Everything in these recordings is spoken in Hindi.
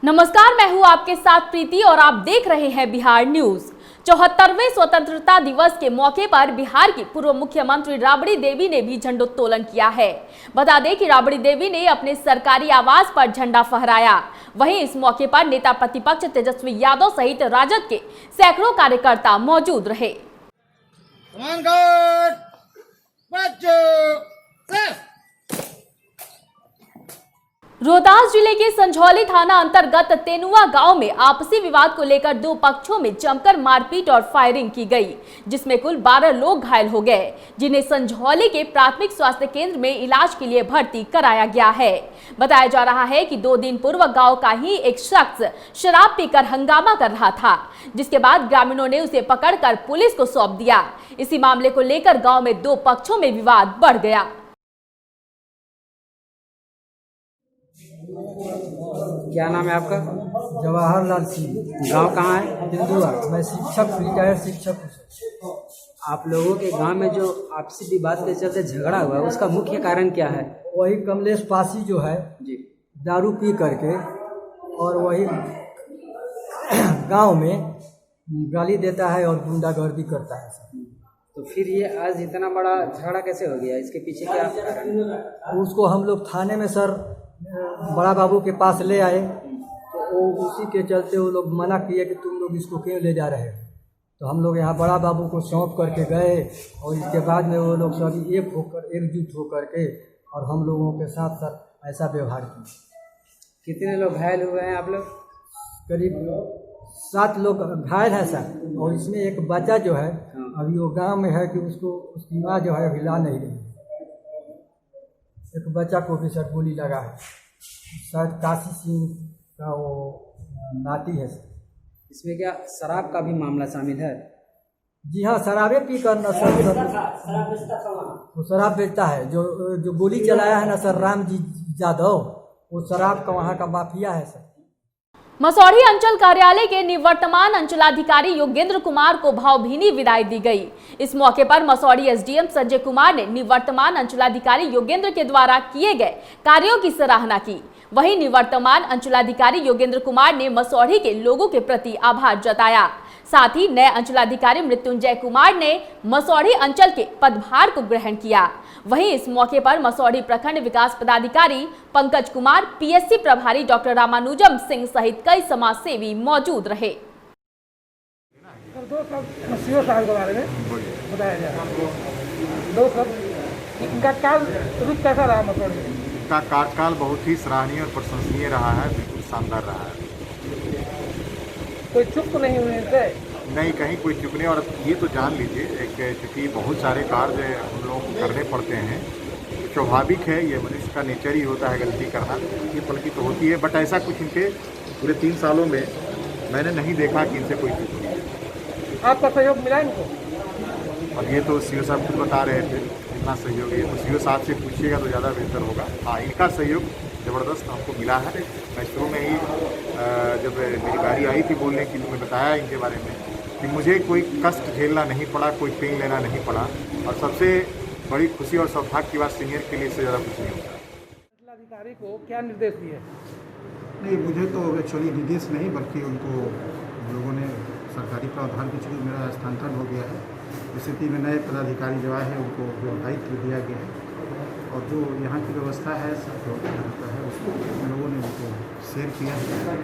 नमस्कार, मैं हूं आपके साथ प्रीति और आप देख रहे हैं बिहार न्यूज। 74वें स्वतंत्रता दिवस के मौके पर बिहार की पूर्व मुख्यमंत्री राबड़ी देवी ने भी झंडोत्तोलन किया है। बता दें कि राबड़ी देवी ने अपने सरकारी आवास पर झंडा फहराया। वहीं इस मौके पर नेता प्रतिपक्ष तेजस्वी यादव सहित राजद के सैकड़ों कार्यकर्ता मौजूद रहे। रोहतास जिले के संझौली थाना अंतर्गत तेनुआ गांव में आपसी विवाद को लेकर दो पक्षों में जमकर मारपीट और फायरिंग की गई, जिसमें कुल 12 लोग घायल हो गए, जिन्हें संझौली के प्राथमिक स्वास्थ्य केंद्र में इलाज के लिए भर्ती कराया गया है। बताया जा रहा है कि 2 दिन पूर्व गांव का ही एक शख्स शराब पीकर हंगामा कर रहा था, जिसके बाद ग्रामीणों ने उसे पकड़कर पुलिस को सौंप दिया। इसी मामले को लेकर गाँव में दो पक्षों में विवाद बढ़ गया। क्या नाम है आपका? जवाहरलाल सिंह। गांव कहाँ है? तेंदुआ। मैं शिक्षक, रिटायर्ड शिक्षक हूँ। आप लोगों के गांव में जो आपसी विवाद के चलते झगड़ा हुआ है, उसका मुख्य कारण क्या है? वही कमलेश पासी जो है जी, दारू पी करके और वही गांव में गाली देता है और गुंडागर्दी करता है। तो फिर ये आज इतना बड़ा झगड़ा कैसे हो गया? इसके पीछे क्या कारण? उसको हम लोग थाने में सर बड़ा बाबू के पास ले आए, तो वो उसी के चलते वो लोग मना किए कि तुम लोग इसको क्यों ले जा रहे हो। तो हम लोग यहाँ बड़ा बाबू को सौंप करके गए और इसके बाद में वो लोग सभी एकजुट होकर के और हम लोगों के साथ साथ ऐसा व्यवहार किया। कितने लोग घायल हुए हैं आप लोग? करीब 7 लोग घायल हैं सर, और इसमें एक बच्चा जो है अभी वो गांव में है कि उसकी माँ जो है हिला नहीं रही। एक बच्चा को भी सर गोली लगा है, शायद काशी सिंह का वो नाती है सर। इसमें क्या शराब का भी मामला शामिल है? जी हाँ, शराबे पी कर न सर वो शराब बेचता है। जो गोली चलाया है ना सर राम जी यादव, वो शराब का वहाँ का माफिया है सर। मसौढ़ी अंचल कार्यालय के निवर्तमान अंचलाधिकारी योगेंद्र कुमार को भावभीनी विदाई दी गई। इस मौके पर मसौढ़ी एसडीएम संजय कुमार ने निवर्तमान अंचलाधिकारी योगेंद्र के द्वारा किए गए कार्यों की सराहना की। वहीं निवर्तमान अंचलाधिकारी योगेंद्र कुमार ने मसौढ़ी के लोगों के प्रति आभार जताया। साथ ही नए अंचलाधिकारी मृत्युंजय कुमार ने मसौढ़ी अंचल के पदभार को ग्रहण किया। वहीं इस मौके पर मसौढ़ी प्रखंड विकास पदाधिकारी पंकज कुमार, पीएससी प्रभारी डॉक्टर रामानुजम सिंह सहित कई समाज सेवी मौजूद रहे। 2 साल के बारे में बताया जाए। 2 साल इनका काल कैसा रहा? मसौढ़ी इनका कार्यकाल बहुत ही सराहनीय और प्रशंसनीय रहा है, बिल्कुल शानदार रहा है। कोई चुप तो नहीं हुए थे? नहीं, कहीं कोई चुप नहीं। और ये तो जान लीजिए क्योंकि बहुत सारे कार्य हम लोगों को करने पड़ते हैं, तो स्वाभाविक है, ये मनुष्य का नेचर ही होता है गलती करना, ये पलटी तो होती है। बट ऐसा कुछ इनके पूरे 3 सालों में मैंने नहीं देखा कि इनसे कोई चुप हुई। आपका सहयोग मिला इनको? और ये तो सीओ साहब खुद बता रहे थे इतना सहयोग है, तो सीओ साहब से पूछिएगा तो ज़्यादा बेहतर होगा। हाँ, इनका सहयोग ज़बरदस्त हमको मिला है। मैं शुरू में ही जब मेरी बारी आई थी बोलने की, तो मैं बताया इनके बारे में कि मुझे कोई कष्ट झेलना नहीं पड़ा, कोई पेन लेना नहीं पड़ा, और सबसे बड़ी खुशी और सौभाग्य की बात सीनियर के लिए इससे ज़्यादा कुछ नहीं होता। जिलाधिकारी को क्या निर्देश दिए? नहीं, मुझे तो एक्चुअली निर्देश नहीं, बल्कि उनको लोगों ने सरकारी प्रावधान के चूँकि मेरा स्थानांतरण हो गया है, स्थिति में नए पदाधिकारी जो आए हैं उनको जो दायित्व दिया गया है, और जो यहाँ की व्यवस्था है सब जो है उसको लोगों ने उनको शेयर किया है।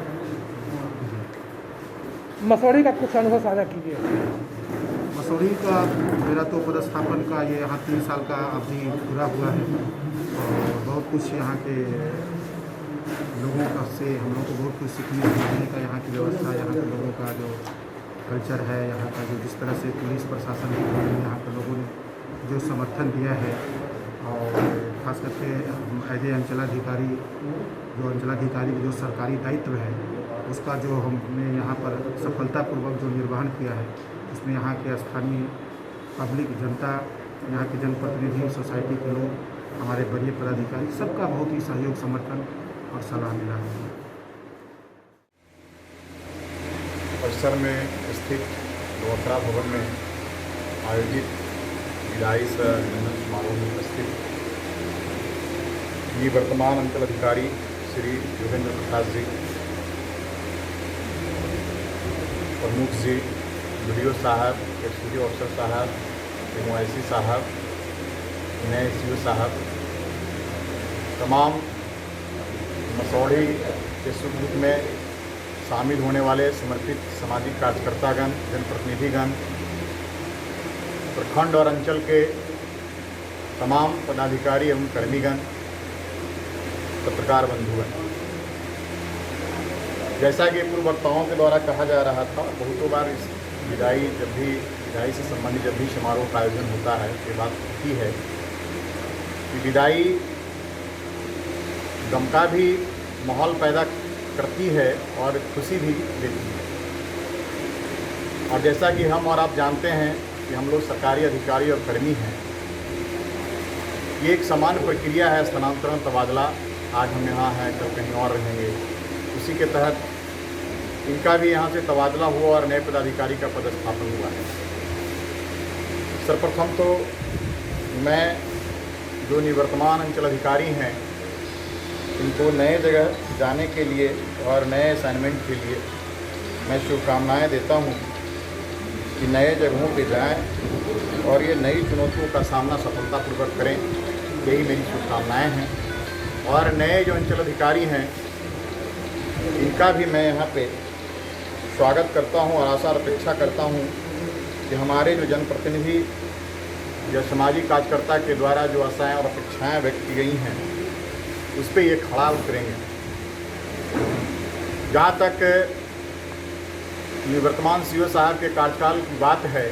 मसौढ़ी का कुछ अनुभव साझा कीजिए। मसौढ़ी का मेरा तो पदस्थापन का ये यहाँ 3 साल का अवधि पूरा हुआ है, और बहुत कुछ यहाँ के लोगों का से हम लोग को बहुत कुछ सीखने का, यहाँ की व्यवस्था, यहाँ के लोगों का जो कल्चर है, यहाँ का जो जिस तरह से पुलिस प्रशासन यहाँ के लोगों ने जो समर्थन दिया है, और ख़ास करके एज ए अंचलाधिकारी जो सरकारी दायित्व है उसका जो हमने यहाँ पर सफलतापूर्वक जो निर्वहन किया है, उसमें यहाँ के स्थानीय पब्लिक जनता, यहाँ के जनप्रतिनिधि, सोसाइटी के लोग, हमारे वरीय पदाधिकारी, सबका बहुत ही सहयोग, समर्थन और सलाह मिला है। परिसर में स्थित डोकरा भवन में आयोजित विदाई निबंधन समारोह में उपस्थित निवर्तमान अंचल अधिकारी श्री योगेंद्र प्रकाश जी, प्रमुख जी, BDO साहब, एक्सक्यूटिव अफसर साहब, MOIC साहब, नए CO साहब, तमाम मसौढ़ी के सुख दुख में शामिल होने वाले समर्पित सामाजिक कार्यकर्तागण, जनप्रतिनिधिगण, प्रखंड और अंचल के तमाम पदाधिकारी एवं कर्मीगण, पत्रकार बंधुगण, जैसा कि पूर्व वक्ताओं के द्वारा कहा जा रहा था, बहुतों बार इस विदाई से संबंधित जब भी समारोह का आयोजन होता है, ये बात होती है कि विदाई गम का भी माहौल पैदा करती है और खुशी भी देती है। और जैसा कि हम और आप जानते हैं कि हम लोग सरकारी अधिकारी और कर्मी हैं, ये एक सामान्य प्रक्रिया है, स्थानांतरण, तबादला। आज हम यहाँ हैं, कल कहीं और रहेंगे, उसी के तहत इनका भी यहाँ से तबादला हुआ और नए पदाधिकारी का पदस्थापन हुआ है। सर्वप्रथम तो मैं जो निवर्तमान अंचल अधिकारी हैं, इनको नए जगह जाने के लिए और नए असाइनमेंट के लिए मैं शुभकामनाएं देता हूं कि नए जगहों पे जाएं और ये नई चुनौतियों का सामना सफलतापूर्वक करें, यही मेरी शुभकामनाएं हैं। और नए जो अंचल अधिकारी हैं, इनका भी मैं यहाँ पे स्वागत करता हूँ और आशा और अपेक्षा करता हूँ कि हमारे जो जनप्रतिनिधि या सामाजिक कार्यकर्ता के द्वारा जो आशाएँ और अपेक्षाएँ व्यक्त की गई हैं, उस पर ये खड़ा उतरेंगे। जहाँ तक निवर्तमान CO साहब के कार्यकाल की बात है,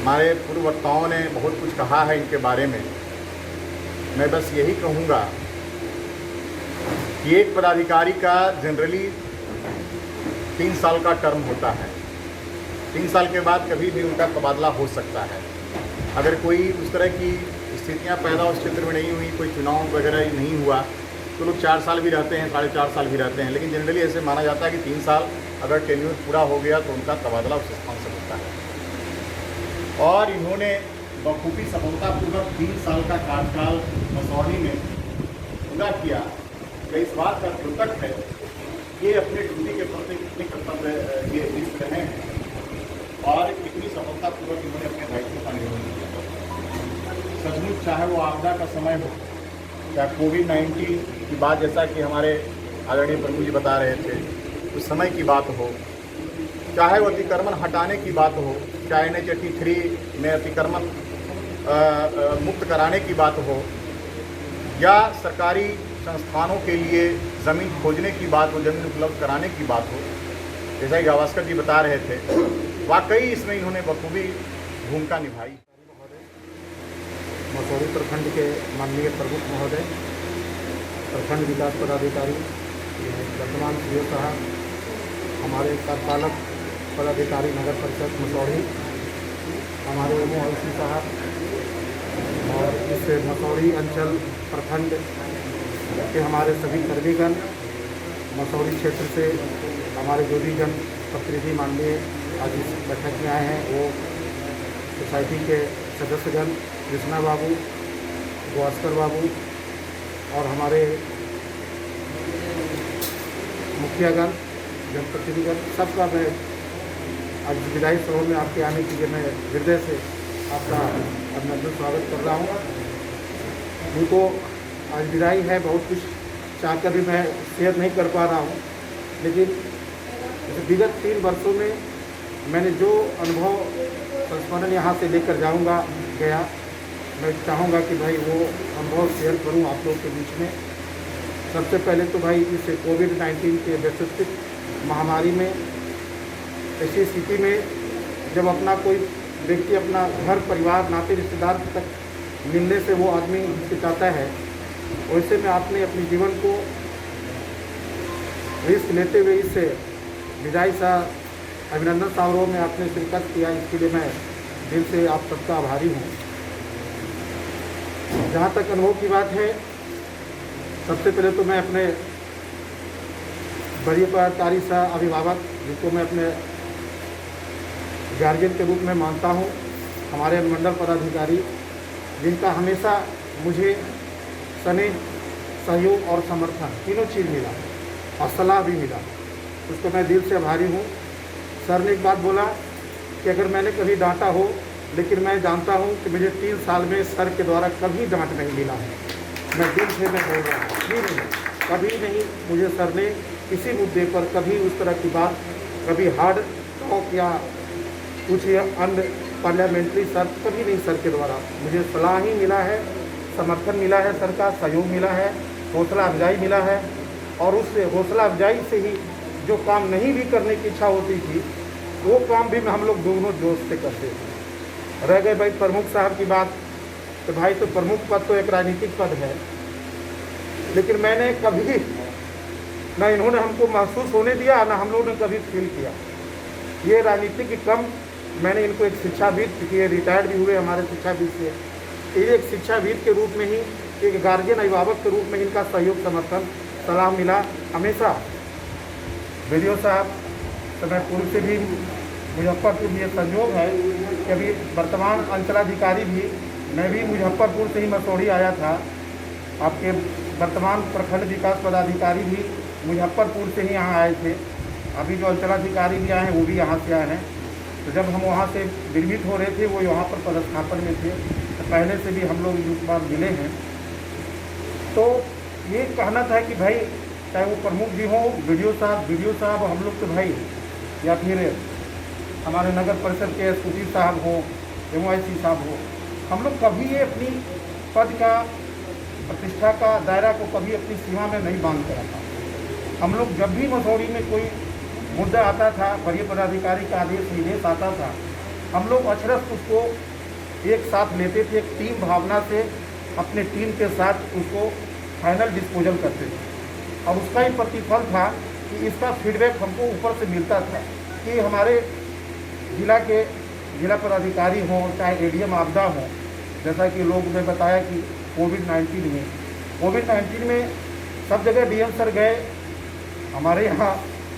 हमारे पूर्व वक्ताओं ने बहुत कुछ कहा है इनके बारे में। मैं बस यही कहूँगा कि एक पदाधिकारी का जनरली 3 साल का टर्म होता है। 3 साल के बाद कभी भी उनका तबादला हो सकता है। अगर कोई उस तरह की स्थितियां पैदा उस क्षेत्र में नहीं हुई, कोई चुनाव वगैरह नहीं हुआ, तो लोग 4 साल भी रहते हैं, 4.5 साल भी रहते हैं। लेकिन जनरली ऐसे माना जाता है कि 3 साल अगर टेन्यूर पूरा हो गया तो उनका तबादला उस स्थान से होता है। और इन्होंने बखूबी सफलतापूर्वक 3 साल का कार्यकाल मसौढ़ी में पूरा किया। तो इस बात का द्योतक है ये अपने ड्यूटी के प्रति कितने कर्तव्य ये निष्ठ रहे हैं और कितनी सफलतापूर्वक इन्होंने अपने दायित्व का निर्वहन किया। सचमुच चाहे वो आपदा का समय हो, या कोविड-19 की बात, जैसा कि हमारे आदरणीय प्रभु जी बता रहे थे, उस समय की बात हो, चाहे वो अतिक्रमण हटाने की बात हो, चाहे NH 83 में अतिक्रमण मुक्त कराने की बात हो, या सरकारी संस्थानों के लिए ज़मीन खोजने की बात हो, ज़मीन उपलब्ध कराने की बात हो, जैसा कि गावस्कर जी बता रहे थे, वाकई इसमें इन्होंने बखूबी भूमिका निभाई। मसौढ़ी प्रखंड के माननीय प्रमुख महोदय, प्रखंड विकास पदाधिकारी, वर्तमान CO साहब, हमारे कार्यपालक पदाधिकारी नगर परिषद मसौढ़ी, हमारे MOIC साहब और इस मसौढ़ी अंचल प्रखंड के हमारे सभी कर्मीगण, मसौढ़ी क्षेत्र से हमारे जो भी जन प्रतिनिधि माननीय आज इस बैठक में आए हैं, वो सोसाइटी के सदस्यगण, कृष्णा बाबू, गावस्कर बाबू और हमारे मुखियागण, जनप्रतिनिधिगण, सबका मैं आज विदाई समारोह में आपके आने के लिए मैं हृदय से आपका अभिनंदन स्वागत कर रहा हूँ। उनको आज विदाई है, बहुत कुछ चाहकर भी मैं शेयर नहीं कर पा रहा हूँ, लेकिन विगत 3 वर्षों में मैंने जो अनुभव संस्मरण यहाँ से लेकर गया, मैं चाहूँगा कि भाई वो अनुभव शेयर करूँ आप लोगों के बीच में। सबसे पहले तो भाई इस कोविड-19 के वैश्विक महामारी में, ऐसी स्थिति में जब अपना कोई व्यक्ति अपना घर परिवार नाते रिश्तेदार तक मिलने से वो आदमी हिचकिचाता है, वैसे में आपने अपने जीवन को रिस्क लेते हुए इस विदाई सा अभिनंदन समारोह में आपने शिरकत किया, इसके लिए मैं दिल से आप सबका आभारी हूँ। जहाँ तक अनुभव की बात है, सबसे पहले तो मैं अपने वरीय पदाधिकारी सह अभिभावक, जिनको मैं अपने गार्जियन के रूप में मानता हूँ, हमारे अनुमंडल पदाधिकारी, जिनका हमेशा मुझे स्नेह, सहयोग और समर्थन तीनों चीज़ मिला और सलाह भी मिला। उसको मैं दिल से आभारी हूँ। सर ने एक बात बोला कि अगर मैंने कभी डांटा हो, लेकिन मैं जानता हूँ कि मुझे 3 साल में सर के द्वारा कभी डांट नहीं मिला है। मैं दिल से मैं बोल रहा हूँ, कभी नहीं मुझे सर ने किसी मुद्दे पर कभी उस तरह की बात, कभी हार्ड टॉक या कुछ अन्य पार्लियामेंट्री सर कभी नहीं। सर के द्वारा मुझे सलाह ही मिला है, समर्थन मिला है, सर का सहयोग मिला है, हौसला अफजाई मिला है। और उस हौसला अफजाई से ही जो काम नहीं भी करने की इच्छा होती थी, वो काम भी हम लोग दोनों जोश से करते थे। रह गए भाई प्रमुख साहब की बात, तो भाई तो प्रमुख पद तो एक राजनीतिक पद है, लेकिन मैंने कभी ना इन्होंने हमको महसूस होने दिया, ना हम लोगों ने कभी फील किया ये राजनीति की कम। मैंने इनको एक शिक्षाविद, क्योंकि ये रिटायर्ड भी हुए हमारे शिक्षाविद से, एक शिक्षाविद के रूप में ही, एक गार्जियन अभिभावक के रूप में इनका सहयोग, समर्थन, सलाह मिला हमेशा। वीडियो साहब समय पूर्व से भी मुजफ्फरपुर में संयोग है कि अभी वर्तमान अंचलाधिकारी भी, मैं भी मुजफ्फरपुर से ही मसौड़ी आया था। आपके वर्तमान प्रखंड विकास पदाधिकारी भी मुजफ्फरपुर से ही यहाँ आए थे। अभी जो अंचलाधिकारी भी आए हैं वो भी यहाँ से आए हैं। तो जब हम वहाँ से निर्मित हो रहे थे, वो यहाँ पर पदस्थापन में थे, तो पहले से भी हम लोग एक बार मिले हैं। तो ये कहना था कि भाई चाहे वो प्रमुख भी हों, वीडियो साहब हम लोग तो भाई, या फिर हमारे नगर परिषद के एसपी साहब हो, MYC साहब हो, हम लोग कभी ये अपनी पद का, प्रतिष्ठा का दायरा को कभी अपनी सीमा में नहीं बांध कर रखा। हम लोग जब भी मसौड़ी में कोई मुद्दा आता था, वरीय पदाधिकारी का आदेश निर्देश आता था, हम लोग अक्षरश उसको एक साथ लेते थे, एक टीम भावना से अपने टीम के साथ उसको फाइनल डिस्पोजल करते थे। और उसका ही प्रतिफल था कि इसका फीडबैक हमको ऊपर से मिलता था कि हमारे जिला पदाधिकारी हों, चाहे ADM आपदा हो, जैसा कि लोग ने बताया कि कोविड-19 में सब जगह DM सर गए। हमारे यहाँ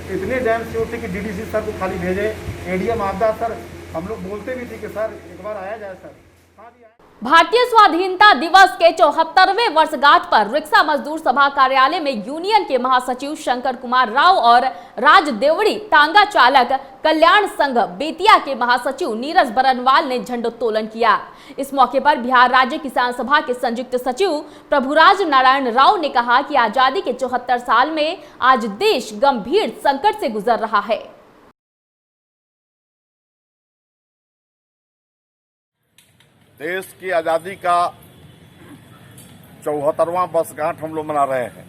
इतने डैम से होते कि DDC सर को खाली भेजे, ADM आपदा सर, हम लोग बोलते भी थे कि सर एक बार आया जाए सर। हाँ जी, भारतीय स्वाधीनता दिवस के 74वें वर्षगांठ पर रिक्शा मजदूर सभा कार्यालय में यूनियन के महासचिव शंकर कुमार राव और राजदेवड़ी टांगा चालक कल्याण संघ बेतिया के महासचिव नीरज बरनवाल ने झंडोत्तोलन किया। इस मौके पर बिहार राज्य किसान सभा के संयुक्त सचिव प्रभुराज नारायण राव ने कहा कि आजादी के 74 साल में आज देश गंभीर संकट से गुजर रहा है। देश की आज़ादी का 74वां वर्षगांठ हम लोग मना रहे हैं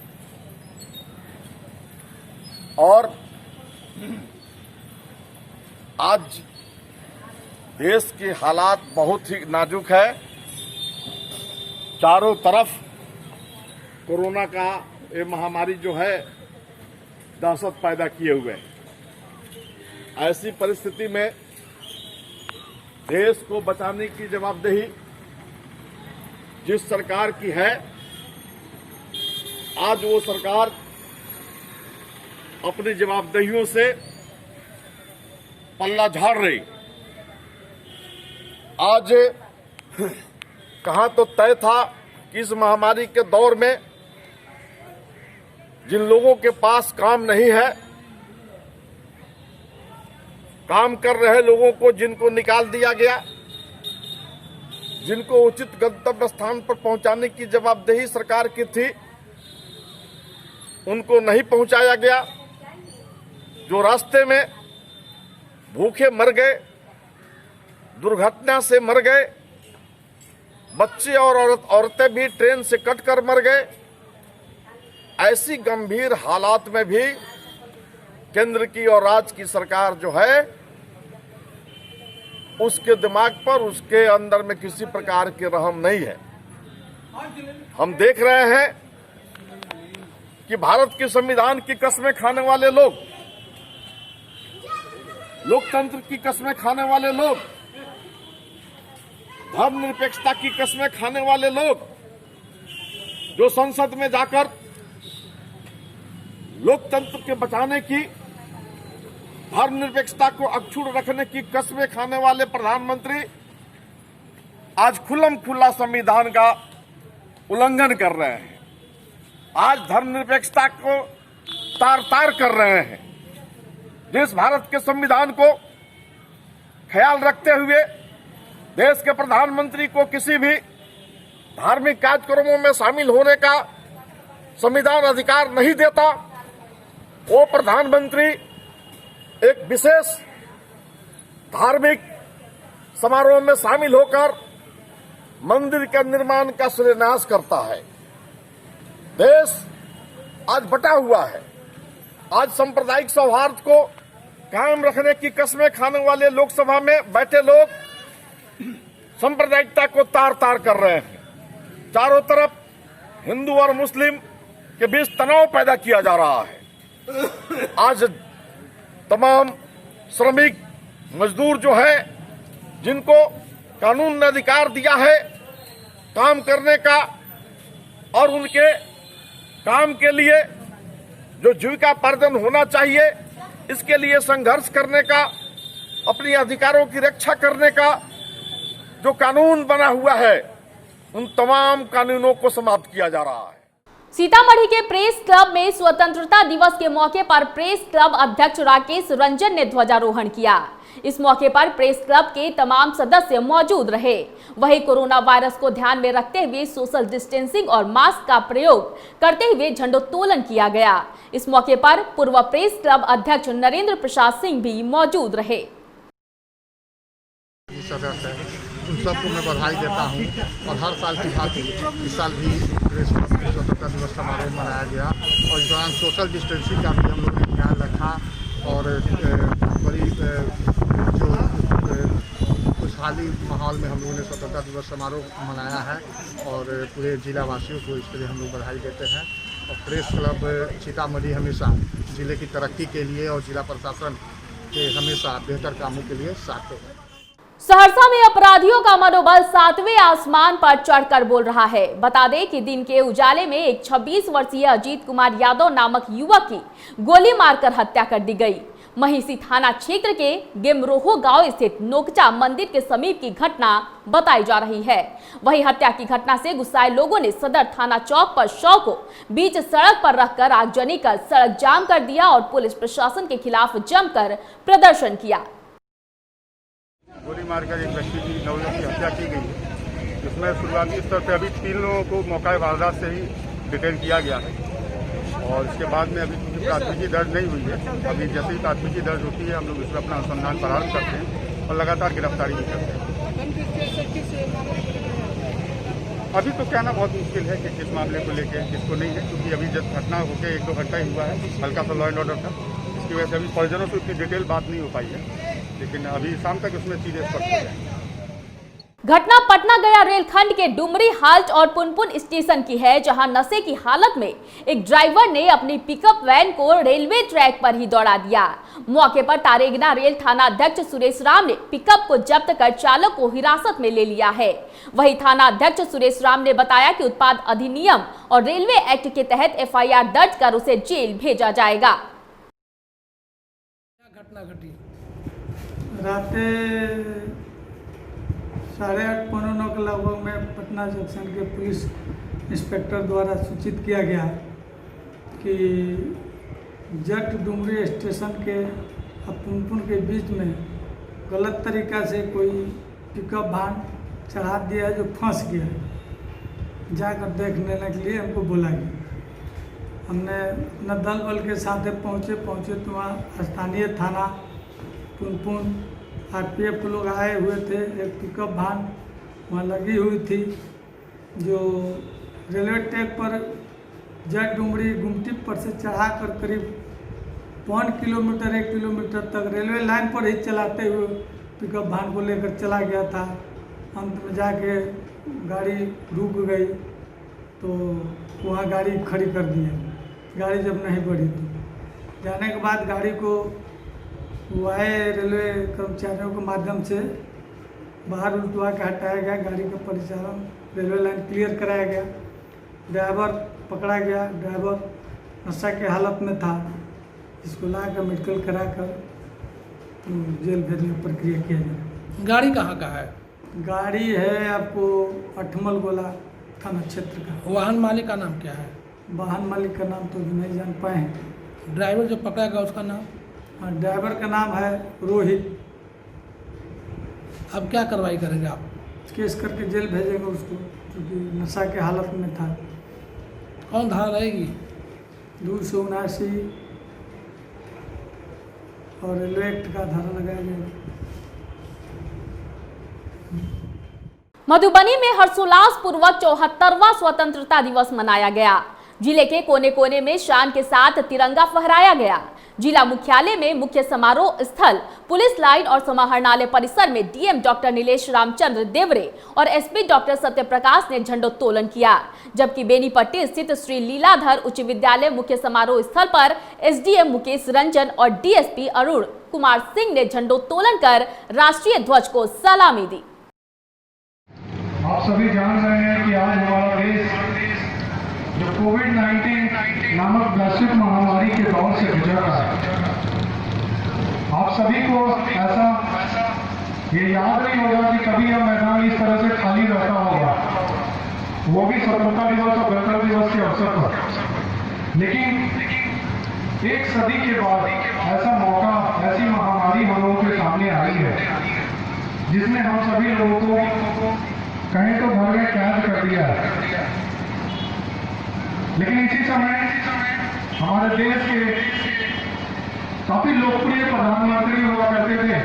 और आज देश के हालात बहुत ही नाजुक है। चारों तरफ कोरोना का ये महामारी जो है दहशत पैदा किए हुए है। ऐसी परिस्थिति में देश को बचाने की जवाबदेही जिस सरकार की है, आज वो सरकार अपनी जवाबदेहियों से पल्ला झाड़ रही। आज कहाँ तो तय था कि इस महामारी के दौर में जिन लोगों के पास काम नहीं है, काम कर रहे लोगों को जिनको निकाल दिया गया, जिनको उचित गंतव्य स्थान पर पहुंचाने की जवाबदेही सरकार की थी, उनको नहीं पहुंचाया गया। जो रास्ते में भूखे मर गए, दुर्घटना से मर गए, बच्चे और औरतें भी ट्रेन से कटकर मर गए। ऐसी गंभीर हालात में भी केंद्र की और राज्य की सरकार जो है, उसके दिमाग पर, उसके अंदर में किसी प्रकार की रहम नहीं है। हम देख रहे हैं कि भारत के संविधान की कसमें खाने वाले लोग, लोकतंत्र की कसमें खाने वाले लोग, धर्मनिरपेक्षता की कसमें खाने वाले लोग, जो संसद में जाकर लोकतंत्र के बचाने की, धर्मनिरपेक्षता को अक्षुण्ण रखने की कसमें खाने वाले प्रधानमंत्री आज खुल्लम खुल्ला संविधान का उल्लंघन कर रहे हैं। आज धर्मनिरपेक्षता को तार तार कर रहे हैं। जिस भारत के संविधान को ख्याल रखते हुए देश के प्रधानमंत्री को किसी भी धार्मिक कार्यक्रमों में शामिल होने का संविधान अधिकार नहीं देता, वो प्रधानमंत्री एक विशेष धार्मिक समारोह में शामिल होकर मंदिर के निर्माण का शिलान्यास करता है। देश आज बटा हुआ है। आज सांप्रदायिक सौहार्द को कायम रखने की कस्में खाने वाले लोकसभा में बैठे लोग सांप्रदायिकता को तार तार कर रहे हैं। चारों तरफ हिंदू और मुस्लिम के बीच तनाव पैदा किया जा रहा है। आज तमाम श्रमिक मजदूर जो है, जिनको कानून ने अधिकार दिया है काम करने का और उनके काम के लिए जो जीविकापार्जन होना चाहिए, इसके लिए संघर्ष करने का, अपने अधिकारों की रक्षा करने का जो कानून बना हुआ है, उन तमाम कानूनों को समाप्त किया जा रहा है। सीतामढ़ी के प्रेस क्लब में स्वतंत्रता दिवस के मौके पर प्रेस क्लब अध्यक्ष राकेश रंजन ने ध्वजारोहण किया। इस मौके पर प्रेस क्लब के तमाम सदस्य मौजूद रहे। वहीं कोरोना वायरस को ध्यान में रखते हुए सोशल डिस्टेंसिंग और मास्क का प्रयोग करते हुए झंडोत्तोलन किया गया। इस मौके पर पूर्व प्रेस क्लब अध्यक्ष नरेंद्र प्रसाद सिंह भी मौजूद रहे। सदस्य उन सबको मैं बधाई देता हूँ और हर साल की भांति इस साल भी प्रेस क्लब में स्वतंत्रता दिवस समारोह मनाया गया और इस दौरान सोशल डिस्टेंसिंग का भी हम लोगों ने ध्यान रखा और बड़ी जो खुशहाली माहौल में हम लोगों ने स्वतंत्रता दिवस समारोह मनाया है और पूरे जिला वासियों को इसके लिए हम लोग बधाई देते हैं। और प्रेस क्लब सीतामढ़ी हमेशा जिले की तरक्की के लिए और जिला प्रशासन के हमेशा बेहतर कामों के लिए साथ है। सहरसा में अपराधियों का मनोबल 7वें आसमान पर चढ़कर बोल रहा है। बता दें कि दिन के उजाले में एक 26 वर्षीय अजीत कुमार यादव नामक युवक की गोली मारकर हत्या कर दी गई। महिषी थाना क्षेत्र के गेमरोहो गांव स्थित नोकचा मंदिर के समीप की घटना बताई जा रही है। वहीं हत्या की घटना से गुस्साए लोगों ने सदर थाना चौक पर शव को बीच सड़क पर रखकर आगजनी कर सड़क जाम कर दिया और पुलिस प्रशासन के खिलाफ जमकर प्रदर्शन किया। गोली मारकर एक व्यक्ति की नवयुवक की हत्या की गई, जिसमें शुरुआती स्तर पर अभी 3 लोगों को मौका वारदात से ही डिटेन किया गया है और इसके बाद में अभी क्योंकि प्राथमिकी दर्ज नहीं हुई है, अभी जैसे ही प्राथमिकी दर्ज होती है हम लोग इसमें अपना अनुसंधान प्रारंभ करते हैं और लगातार गिरफ्तारी भी करते हैं। अभी तो कहना बहुत मुश्किल है कि किस मामले को लेकर किसको नहीं है, क्योंकि अभी जब घटना होकर 1-2 घंटा ही हुआ है, हल्का सा लॉ एंड ऑर्डर था, इसकी वजह से अभी परिजनों से उतनी डिटेल बात नहीं हो पाई है, लेकिन अभी शाम तक उसमें चीजें स्पष्ट हो जाएंगी। घटना पटना गया रेलखंड के डुमरी हाल्ट और पुनपुन स्टेशन की है, जहां नशे की हालत में एक ड्राइवर ने अपनी पिकअप वैन को रेलवे ट्रैक पर ही दौड़ा दिया। मौके पर तारेगना रेल थाना अध्यक्ष सुरेश राम ने पिकअप को जब्त कर चालक को हिरासत में ले लिया है। वहीं थाना अध्यक्ष सुरेश राम ने बताया कि उत्पाद अधिनियम और रेलवे एक्ट के तहत FIR दर्ज कर उसे जेल भेजा जाएगा। घटना घटी रात 8:30-9 के लगभग में पटना जंक्शन के पुलिस इंस्पेक्टर द्वारा सूचित किया गया कि जट डुमरी स्टेशन के और पुनपुन के बीच में गलत तरीका से कोई पिकअप वैन चढ़ा दिया जो फंस गया। जाकर देखने के लिए हमको बोला गया। हमने अपना दल बल के साथ पहुँचे तो वहाँ स्थानीय थाना पुनपुन RPF के लोग आए हुए थे। एक पिकअप वैन वहाँ लगी हुई थी जो रेलवे ट्रैक पर जट डुमरी गुमटी पर से चढ़ाकर करीब 1 किलोमीटर तक रेलवे लाइन पर ही चलाते हुए पिकअप वैन को लेकर चला गया था। अंत में जाके गाड़ी रुक गई तो वहाँ गाड़ी खड़ी कर दी। गाड़ी जब नहीं बढ़ी तो जाने के बाद गाड़ी को वाए रेलवे कर्मचारियों के माध्यम से बाहर उल्टवा के हटाया गया। गाड़ी का परिचालन रेलवे लाइन क्लियर कराया गया। ड्राइवर पकड़ा गया। ड्राइवर नशा के हालत में था, इसको लाकर मेडिकल कराकर जेल भेजने की प्रक्रिया किया जाए। गाड़ी कहाँ का है? गाड़ी है आपको अठमल गोला थाना क्षेत्र का। वाहन मालिक का नाम क्या है? वाहन मालिक का नाम तो नहीं जान पाए हैं। ड्राइवर जो पकड़ा गया उसका नाम? ड्राइवर का नाम है रोहित। अब क्या कार्रवाई करेंगे आप? केस करके जेल भेजेंगे उसको, क्योंकि नशा के हालत में था। कौन धारा रहेगी? 279 और रेलवे एक्ट का धारा लगाया जाएगा। मधुबनी में हर्षोल्लास पूर्वक 74वां स्वतंत्रता दिवस मनाया गया। जिले के कोने कोने में शान के साथ तिरंगा फहराया गया। जिला मुख्यालय में मुख्य समारोह स्थल, पुलिस लाइन और समाहरणालय परिसर में डीएम डॉक्टर नीलेश रामचंद्र देवरे और एसपी डॉक्टर सत्यप्रकाश ने झंडोत्तोलन किया, जबकि बेनीपट्टी स्थित श्री लीलाधर उच्च विद्यालय मुख्य समारोह स्थल पर एसडीएम मुकेश रंजन और डीएसपी अरुण कुमार सिंह ने झंडोत्तोलन कर राष्ट्रीय ध्वज को सलामी दी। आप सभी जान रहे हैं कि आज हमारा देश जो कोविड-19 नामक वैश्विक महामारी के दौर से गुजर रहा है। आप सभी को ऐसा ये याद नहीं होगा कि कभी यह मैदान इस तरह से खाली रहता होगा, वो भी स्वतंत्रता दिवस और गणतंत्र दिवस के अवसर पर। लेकिन एक सदी के बाद ऐसा मौका, ऐसी महामारी हम लोगों के सामने आई है, जिसने हम सभी लोगों को कहीं तो घर में कैद कर दिया है। लेकिन इसी समय हमारे देश के काफी लोकप्रिय प्रधानमंत्री हुआ करते थे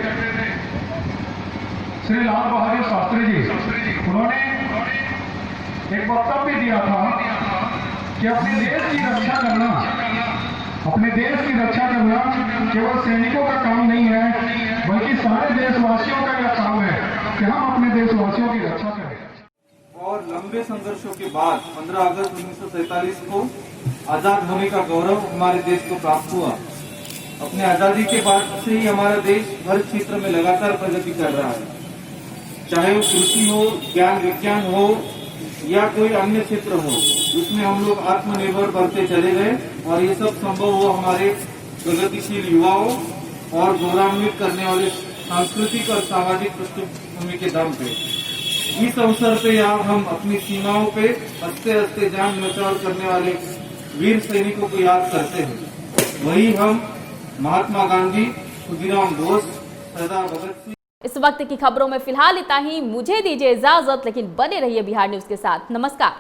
श्री लाल बहादुर शास्त्री जी, उन्होंने एक वक्तव्य दिया था कि अपने देश की रक्षा करना, अपने देश की रक्षा करना केवल सैनिकों का काम नहीं है, बल्कि सारे देशवासियों का यह काम है कि हम अपने देशवासियों की रक्षा करें। और लंबे संघर्षों के बाद 15 अगस्त 1947 को आजाद होने का गौरव हमारे देश को प्राप्त हुआ। अपने आजादी के बाद से ही हमारा देश हर क्षेत्र में लगातार प्रगति कर रहा है, चाहे वो कृषि हो, ज्ञान विज्ञान हो या कोई अन्य क्षेत्र हो, उसमें हम लोग आत्मनिर्भर बनते चले गए और ये सब संभव हुआ हमारे प्रगतिशील युवाओं और गौरवान्वित करने वाले सांस्कृतिक और सामाजिक पृष्ठभूमि के दम पे। इस अवसर पे यहाँ हम अपनी सीमाओं पे हंसते हंसते जान न्यौछावर करने वाले वीर सैनिकों को याद करते हैं। वही हम महात्मा गांधी, खुदीराम बोस, सरदार भगत सिंह। इस वक्त की खबरों में फिलहाल इतना ही। मुझे दीजिए इजाजत, लेकिन बने रहिए बिहार न्यूज के साथ। नमस्कार।